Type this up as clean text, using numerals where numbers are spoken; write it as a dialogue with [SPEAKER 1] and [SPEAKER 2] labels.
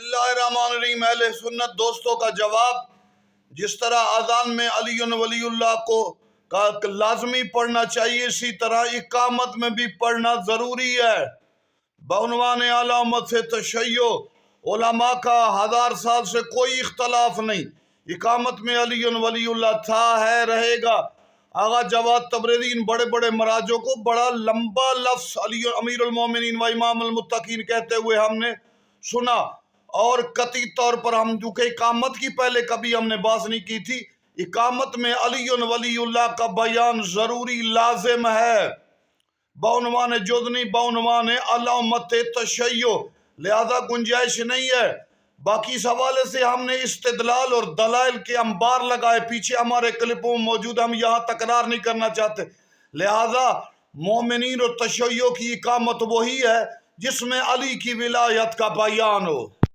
[SPEAKER 1] बिस्मिल्लाहिर्रहमानिर्रहीम। अहले सुन्नत दोस्तों का जवाब, जिस तरह अजान में अली वलीउल्लाह को का लाजमी पढ़ना चाहिए, इसी तरह इकामत में भी पढ़ना ज़रूरी है। बउनवान अलामत से तशय्यो उलमा का 1000 साल से कोई इख्तलाफ नहीं, इकामत में अली वलीउल्लाह था, है, रहेगा। आगा जवाद तबरेज़ी इन बड़े बड़े मराजों को बड़ा लंबा लफ्ज़ अली अमीरुल मोमिनीन व इमामुल मुत्तकीन कहते हुए हमने सुना, और कतई तौर पर हम चूँकि इकामत की पहले कभी हमने बात नहीं की थी, इकामत में अली वलीउल्लाह का बयान ज़रूरी लाजिम है। बउनवान जुज़नी बउनवान अलामत तशय्यो, लिहाजा गुंजाइश नहीं है। बाकी इस हवाले से हमने इस्तिदलाल और दलाइल के अंबार लगाए, पीछे हमारे क्लिपों में मौजूद, हम यहाँ तकरार नहीं करना चाहते। लिहाजा मोमिनीन और तशय्यो की इकामत वही है जिसमें अली की विलायत का बयान हो।